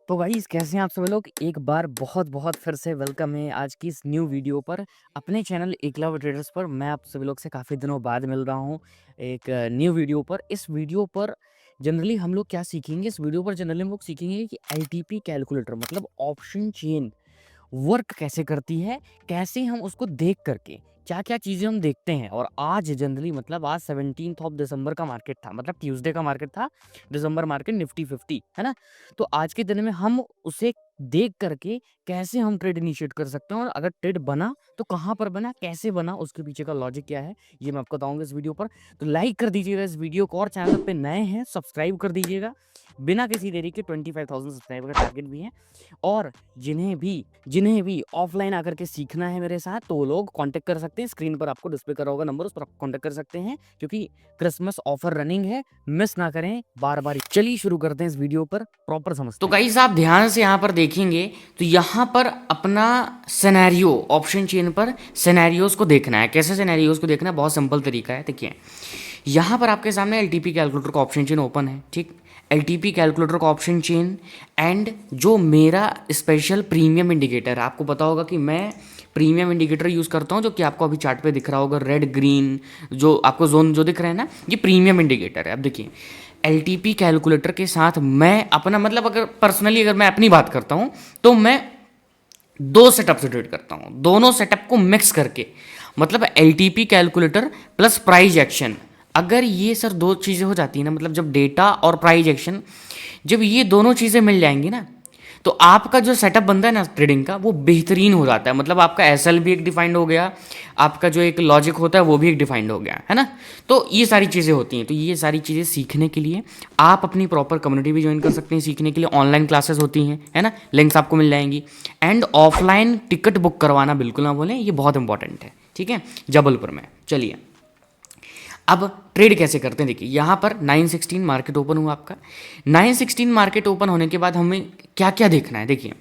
तो गाइस कैसे हैं आप सभी लोग। एक बार बहुत बहुत फिर से वेलकम है आज की इस न्यू वीडियो पर अपने चैनल एकलव्य ट्रेडर्स पर। मैं आप सभी लोग से काफ़ी दिनों बाद मिल रहा हूं एक न्यू वीडियो पर। इस वीडियो पर जनरली हम लोग क्या सीखेंगे, इस वीडियो पर जनरली हम लोग सीखेंगे कि एलटीपी कैलकुलेटर मतलब ऑप्शन चेन वर्क कैसे करती है, कैसे हम उसको देख करके क्या क्या चीज़ें हम देखते हैं। और आज जनरली मतलब आज 17 ऑफ दिसंबर का मार्केट था, मतलब ट्यूसडे का मार्केट था, दिसंबर मार्केट निफ्टी 50 है ना। तो आज के दिन में हम उसे देख करके कैसे हम ट्रेड इनिशिएट कर सकते हैं, और अगर ट्रेड बना तो कहाँ पर बना, कैसे बना, उसके पीछे का लॉजिक क्या है, ये मैं आपको बताऊंगा इस वीडियो पर। तो लाइक कर दीजिएगा इस वीडियो को, और चैनल पे नए हैं सब्सक्राइब कर दीजिएगा। बिना किसी देरी के 25,000 सब्सक्राइबर का टारगेट भी है। और जिन्हें भी ऑफलाइन आकर के सीखना है मेरे साथ, तो वो लोग कांटेक्ट कर सकते हैं। स्क्रीन पर आपको डिस्प्ले कर रहा होगा नंबर, उस पर कांटेक्ट कर सकते हैं, क्योंकि क्रिसमस ऑफर रनिंग है, मिस ना करें बार बार। चलिए शुरू करते हैं इस वीडियो पर, प्रॉपर समझते तो हैं। गाइस आप ध्यान से यहाँ पर देखेंगे तो यहाँ पर अपना सिनेरियो ऑप्शन चेन पर सिनेरियोज को देखना है। कैसे सिनेरियोज को देखना है, बहुत सिंपल तरीका है। देखिए यहाँ पर आपके सामने एलटीपी कैलकुलेटर का ऑप्शन चेन ओपन है, ठीक। एलटीपी कैलकुलेटर का ऑप्शन चेन एंड जो मेरा स्पेशल प्रीमियम इंडिकेटर है, आपको पता होगा कि मैं प्रीमियम इंडिकेटर यूज़ करता हूँ, जो कि आपको अभी चार्ट पे दिख रहा होगा, रेड ग्रीन जो आपको जोन जो दिख रहा है ना, ये प्रीमियम इंडिकेटर है। अब देखिए एलटीपी कैलकुलेटर के साथ मैं अपना मतलब अगर पर्सनली अगर मैं अपनी बात करता हूँ तो मैं दो सेटअप से ट्रेड करता हूँ, दोनों सेटअप को मिक्स करके। मतलब LTP calculator plus price action, अगर ये सर दो चीज़ें हो जाती है ना, मतलब जब डेटा और प्राइस एक्शन जब ये दोनों चीज़ें मिल जाएंगी ना, तो आपका जो सेटअप बनता है ना ट्रेडिंग का, वो बेहतरीन हो जाता है। मतलब आपका एसएल भी एक डिफाइंड हो गया, आपका जो एक लॉजिक होता है वो भी एक डिफाइंड हो गया, है ना। तो ये सारी चीज़ें होती हैं। तो ये सारी चीज़ें सीखने के लिए आप अपनी प्रॉपर कम्युनिटी भी ज्वाइन कर सकते हैं। सीखने के लिए ऑनलाइन क्लासेस होती हैं, है ना, लिंक्स आपको मिल जाएंगी। एंड ऑफलाइन टिकट बुक करवाना बिल्कुल ना भूलें, ये बहुत इंपॉर्टेंट है, ठीक है, जबलपुर में। चलिए अब ट्रेड कैसे करते हैं। देखिए यहाँ पर 916 मार्केट ओपन हुआ आपका। 916 मार्केट ओपन होने के बाद हमें क्या क्या देखना है। देखिए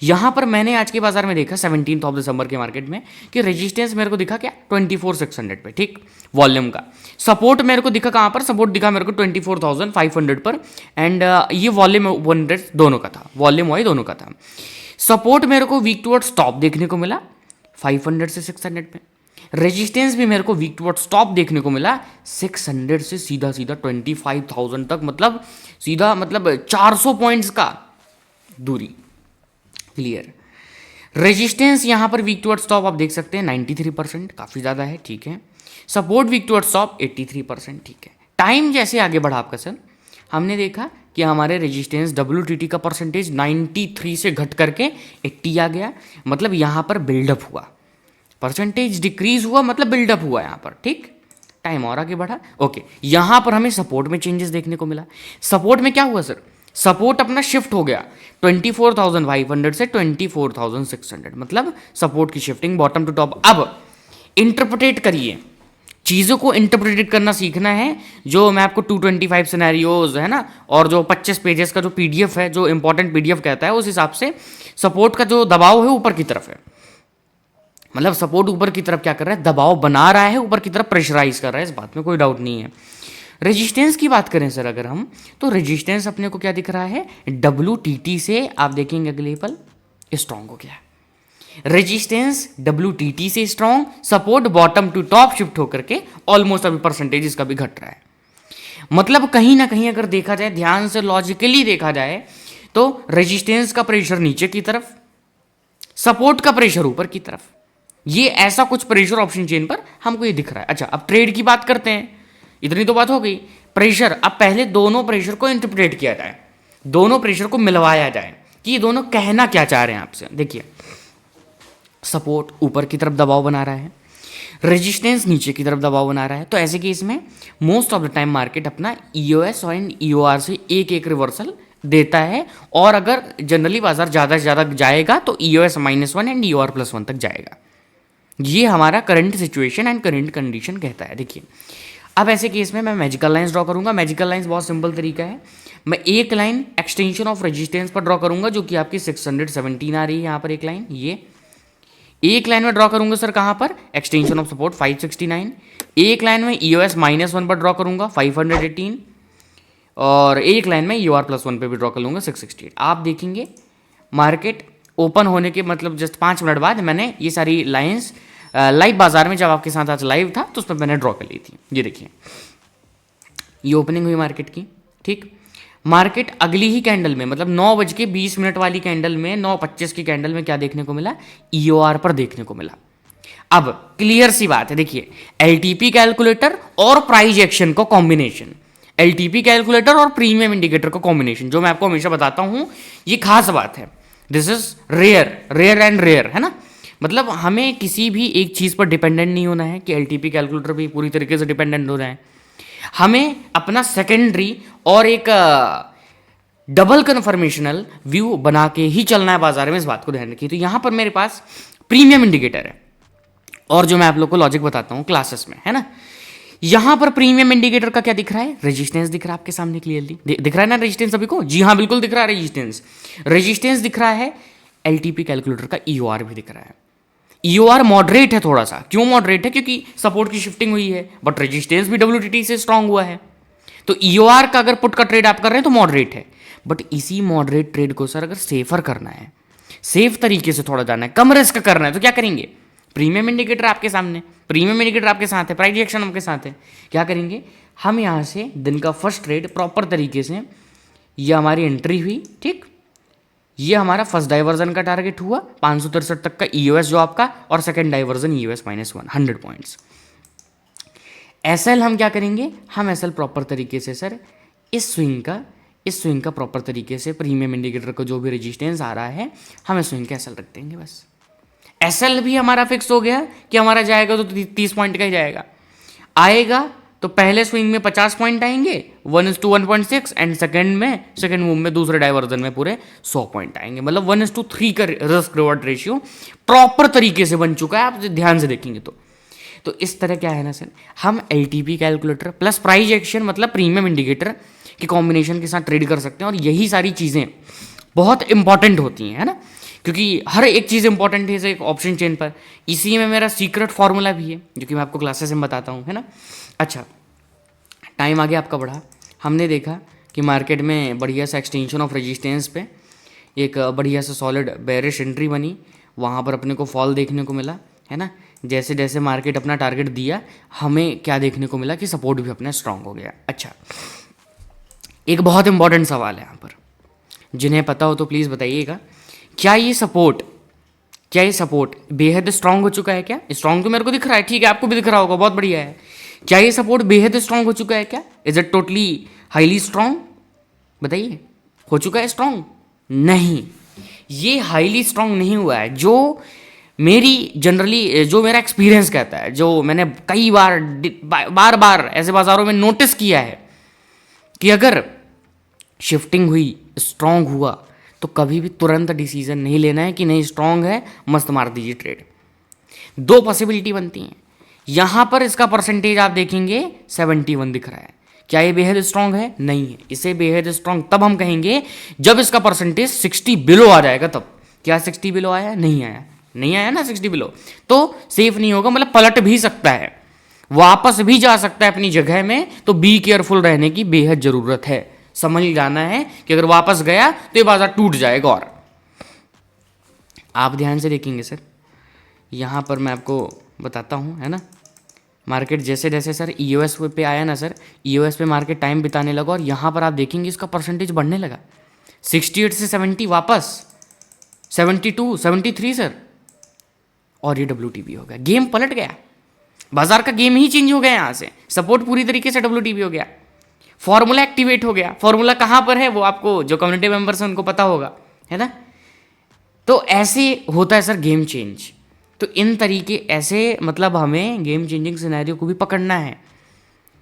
यहाँ पर मैंने आज के बाजार में देखा 17 ऑफ दिसंबर के मार्केट में कि रेजिस्टेंस मेरे को दिखा क्या 24,600 पे, ठीक, वॉल्यूम का। सपोर्ट मेरे को दिखा कहाँ पर, सपोर्ट दिखा मेरे को 24,500 पर। एंड ये वॉल्यूम 100 दोनों का था, वॉल्यूम वाई दोनों का था। सपोर्ट मेरे को वीक टुवर्ड स्टॉप देखने को मिला 500 से 600 पे। रेजिस्टेंस भी मेरे को वीक टुवर्ड स्टॉप देखने को मिला 600 से सीधा सीधा 25,000 तक, मतलब सीधा मतलब 400 पॉइंट्स का दूरी। क्लियर। रेजिस्टेंस यहाँ पर वीक टुवर्ड स्टॉप आप देख सकते हैं 93%, काफ़ी ज़्यादा है, ठीक है। सपोर्ट वीक टुवर्ड स्टॉप 83%, ठीक है। टाइम जैसे आगे बढ़ा आपका सर, हमने देखा कि हमारे रेजिस्टेंस WTT का परसेंटेज 93 से घट करके 80 आ गया, मतलब यहाँ पर बिल्डअप हुआ। परसेंटेज डिक्रीज हुआ मतलब बिल्डअप हुआ यहाँ पर, ठीक। टाइम और आगे बढ़ा, ओके। यहाँ पर हमें सपोर्ट में चेंजेस देखने को मिला। सपोर्ट में क्या हुआ सर, सपोर्ट अपना शिफ्ट हो गया 24,500 से 24,600, मतलब सपोर्ट की शिफ्टिंग बॉटम टू टॉप। अब इंटरप्रेट करिए, चीज़ों को इंटरप्रेट करना सीखना है। जो मैं आपको 225 सिनेरियोज है ना, और जो 25 पेजेस का जो पीडीएफ है, जो इंपॉर्टेंट पीडीएफ कहता है, उस हिसाब से सपोर्ट का जो दबाव है ऊपर की तरफ है, मतलब सपोर्ट ऊपर की तरफ क्या कर रहा है, दबाव बना रहा है, ऊपर की तरफ प्रेशराइज कर रहा है, इस बात में कोई डाउट नहीं है। रेजिस्टेंस की बात करें सर अगर हम, तो रेजिस्टेंस अपने को क्या दिख रहा है, WTT से आप देखेंगे अगले पल स्ट्रांग हो गया। रेजिस्टेंस WTT से strong, support bottom to top shift होकर के ऑलमोस्ट अभी परसेंटेज इसका भी घट रहा है। मतलब कहीं ना कहीं अगर देखा जाए, ध्यान से लॉजिकली देखा जाए, तो रेजिस्टेंस का प्रेशर नीचे की तरफ, सपोर्ट का प्रेशर ऊपर की तरफ, ये ऐसा कुछ प्रेशर ऑप्शन चेन पर हमको ये दिख रहा है। अच्छा अब ट्रेड की बात करते हैं, इतनी तो बात हो गई प्रेशर। अब पहले दोनों प्रेशर को इंटरप्रेट किया जाए, दोनों प्रेशर को मिलवाया जाए कि ये दोनों कहना क्या चाह रहे हैं आपसे। देखिए सपोर्ट ऊपर की तरफ दबाव बना रहा है, रेजिस्टेंस नीचे की तरफ दबाव बना रहा है, तो ऐसे केस में most of the time market अपना EOS और EOR से एक एक रिवर्सल देता है। और अगर जनरली बाजार ज़्यादा से ज़्यादा जाएगा तो EOS -1 एंड EOR +1 तक जाएगा। ये हमारा current situation and current condition कहता है। देखिए अब ऐसे केस में मैं मैजिकल लाइंस ड्रॉ करूंगा। मैजिकल लाइंस बहुत सिंपल तरीका है, मैं एक लाइन एक्सटेंशन ऑफ रेजिस्टेंस पर ड्रॉ करूंगा, जो कि आपकी 617 आ रही है यहाँ पर। एक लाइन, ये एक लाइन में ड्रॉ करूंगा सर कहाँ पर, एक्सटेंशन ऑफ सपोर्ट 569। एक लाइन में EOS -1 पर ड्रॉ करूंगा 518। और एक लाइन में EOR+1 पे भी ड्रॉ कर लूँगा 668। आप देखेंगे मार्केट ओपन होने के मतलब जस्ट 5 मिनट बाद मैंने ये सारी लाइंस लाइव बाजार में जब आपके साथ आज लाइव था तो उस पर मैंने ड्रॉ कर ली थी। ये देखिए ये ओपनिंग हुई मार्केट की, ठीक। मार्केट अगली ही कैंडल में मतलब 9:20 वाली कैंडल में 9:25 की कैंडल में क्या देखने को मिला, EOR पर देखने को मिला। अब क्लियर सी बात है, देखिए LTP कैलकुलेटर और प्राइस एक्शन का कॉम्बिनेशन, LTP कैलकुलेटर और प्रीमियम इंडिकेटर का कॉम्बिनेशन, जो मैं आपको हमेशा बताता हूं ये खास बात है। This is rare and rare, है ना। मतलब हमें किसी भी एक चीज पर डिपेंडेंट नहीं होना है कि LTP कैलकुलेटर भी पूरी तरीके से डिपेंडेंट हो रहा है। हमें अपना सेकेंडरी और एक डबल कन्फर्मेशनल व्यू बना के ही चलना है बाजार में, इस बात को ध्यान रखिए। तो यहां पर मेरे पास प्रीमियम इंडिकेटर है और जो मैं आप लोग को लॉजिक बताता हूं क्लासेस में, है ना। यहां पर प्रीमियम इंडिकेटर का क्या दिख रहा है, रेजिस्टेंस दिख रहा है आपके सामने क्लियरली, दिख रहा है ना रेजिस्टेंस सभी को, जी हाँ बिल्कुल दिख रहा है रेजिस्टेंस दिख रहा है। LTP कैलकुलेटर का EOR भी दिख रहा है। EOR मॉडरेट है थोड़ा सा, क्यों मॉडरेट है, क्योंकि सपोर्ट की शिफ्टिंग हुई है, बट रेजिस्टेंस भी WTT से स्ट्रांग हुआ है। तो EOR का अगर पुट का ट्रेड आप कर रहे हैं तो मॉडरेट है, बट इसी मॉडरेट ट्रेड को सर अगर सेफर करना है, सेफ तरीके से थोड़ा जाना है, कम रिस्क करना है, तो क्या करेंगे, प्रीमियम इंडिकेटर आपके सामने, प्रीमियम इंडिकेटर आपके साथ है, प्राइस एक्शन आपके साथ है, क्या करेंगे हम यहाँ से दिन का फर्स्ट ट्रेड प्रॉपर तरीके से, ये हमारी एंट्री हुई, ठीक, ये हमारा फर्स्ट डाइवर्जन का टारगेट हुआ 563 तक का EOS जो आपका, और second diversion EOS -1 100 points. SL हम क्या करेंगे, हम SL प्रॉपर तरीके से सर इस स्विंग का प्रॉपर तरीके से प्रीमियम इंडिकेटर को जो भी रेजिस्टेंस आ रहा है हम इस स्विंग का SL रख देंगे बस। SL भी हमारा फिक्स हो गया कि हमारा जाएगा तो 30 पॉइंट का ही जाएगा, आएगा तो पहले स्विंग में 50 पॉइंट आएंगे 1:1.6 एंड सेकंड मूव में दूसरे डाइवर्जन में पूरे 100 पॉइंट आएंगे। मतलब 1:3 का रिस्क रिवॉर्ड रेशियो प्रॉपर तरीके से बन चुका है, आप ध्यान से देखेंगे तो इस तरह क्या है ना सर, हम LTP calculator plus price action मतलब प्रीमियम इंडिकेटर के कॉम्बिनेशन के साथ ट्रेड कर सकते हैं। और यही सारी चीज़ें बहुत इंपॉर्टेंट होती हैं, है ना, क्योंकि हर एक चीज़ इंपॉर्टेंट है इस एक ऑप्शन चेन पर। इसी में मेरा सीक्रेट फॉर्मूला भी है जो कि मैं आपको क्लासेस में बताता हूँ, है ना। अच्छा, टाइम आगे आपका बढ़ा, हमने देखा कि मार्केट में बढ़िया सा एक्सटेंशन ऑफ रेजिस्टेंस पे एक बढ़िया सा सॉलिड बेरिश एंट्री बनी, वहाँ पर अपने को फॉल देखने को मिला, है ना। जैसे जैसे मार्केट अपना टारगेट दिया हमें क्या देखने को मिला कि सपोर्ट भी अपना स्ट्रांग हो गया। अच्छा, एक बहुत इंपॉर्टेंट सवाल है यहाँ पर, जिन्हें पता हो तो प्लीज़ बताइएगा, क्या ये सपोर्ट बेहद स्ट्रांग हो चुका है क्या? स्ट्रांग तो मेरे को दिख रहा है, ठीक है, आपको भी दिख रहा होगा, बहुत बढ़िया है। क्या ये सपोर्ट बेहद स्ट्रांग हो चुका है क्या? Is it totally highly strong? बताइए, हो चुका है स्ट्रांग? नहीं, ये हाईली स्ट्रांग नहीं हुआ है। जो मेरा एक्सपीरियंस कहता है, जो मैंने कई बार ऐसे बाजारों में नोटिस किया है कि अगर शिफ्टिंग हुई, स्ट्रांग हुआ, तो कभी भी तुरंत डिसीजन नहीं लेना है कि नहीं स्ट्रांग है मस्त मार दीजिए ट्रेड। दो पॉसिबिलिटी बनती हैं। यहां पर इसका परसेंटेज आप देखेंगे 71 दिख रहा है। क्या ये बेहद स्ट्रांग है? नहीं है। इसे बेहद स्ट्रांग तब हम कहेंगे जब इसका परसेंटेज 60 बिलो आ जाएगा, तब। क्या 60 बिलो आया? नहीं आया, नहीं आया ना 60 बिलो, तो सेफ नहीं होगा, मतलब पलट भी सकता है, वापस भी जा सकता है अपनी जगह में। तो बी केयरफुल रहने की बेहद जरूरत है। समझ जाना है कि अगर वापस गया तो ये बाजार टूट जाएगा। और आप ध्यान से देखेंगे सर, यहां पर मैं आपको बताता हूं, है ना, मार्केट जैसे जैसे सर EOS पे आया ना सर, EOS पे मार्केट टाइम बिताने लगा और यहां पर आप देखेंगे इसका परसेंटेज बढ़ने लगा, 68 से 70, वापस 72, 73 सर, और ये WTP हो गया। गेम पलट गया, बाजार का गेम ही चेंज हो गया। यहां से सपोर्ट पूरी तरीके से WTP हो गया, फॉर्मूला एक्टिवेट हो गया। फॉर्मूला कहां पर है वो आपको, जो कम्युनिटी मेंबर्स हैं उनको पता होगा, है ना। तो ऐसे होता है सर गेम चेंज। तो इन तरीके ऐसे मतलब हमें गेम चेंजिंग सिनेरियो को भी पकड़ना है।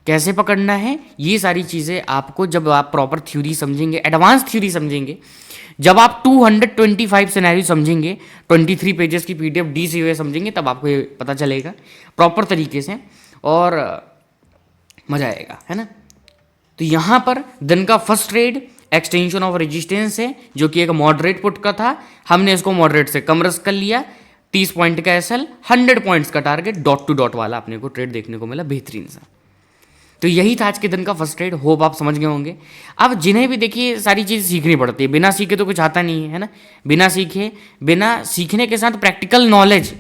कैसे पकड़ना है, ये सारी चीज़ें आपको जब आप प्रॉपर थ्योरी समझेंगे, एडवांस थ्योरी समझेंगे, जब आप 225 सिनेरियो समझेंगे, 23 पेजेस की PDF DCOA समझेंगे, तब आपको ये पता चलेगा प्रॉपर तरीके से और मज़ा आएगा, है ना। तो यहाँ पर दिन का first trade extension of resistance है, जो कि एक मॉडरेट पुट का था, हमने इसको मॉडरेट से कम रिस्क कर लिया। 30 पॉइंट का SL, 100 पॉइंट्स का टारगेट, डॉट टू डॉट वाला अपने को ट्रेड देखने को मिला बेहतरीन सा। तो यही था आज के दिन का फर्स्ट एड, होप आप समझ गए होंगे। अब जिन्हें भी देखिए सारी चीज़ सीखनी पड़ती है, बिना सीखे तो कुछ आता नहीं है ना, बिना सीखने के साथ प्रैक्टिकल नॉलेज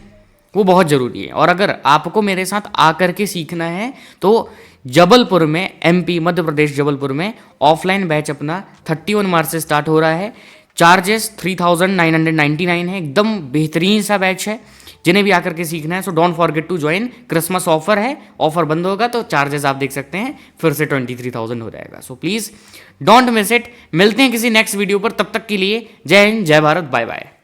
वो बहुत ज़रूरी है। और अगर आपको मेरे साथ आकर के सीखना है तो जबलपुर में, एमपी मध्य प्रदेश जबलपुर में ऑफलाइन बैच अपना 31 मार्च से स्टार्ट हो रहा है। चार्जेस 3999 है, एकदम बेहतरीन सा बैच है। जिन्हें भी आकर के सीखना है so don't forget to join. Christmas offer है, ऑफर बंद होगा तो चार्जेस आप देख सकते हैं फिर से 23,000 हो जाएगा। So please don't miss it. मिलते हैं किसी नेक्स्ट वीडियो पर, तब तक के लिए जय हिंद, जय भारत, बाय बाय।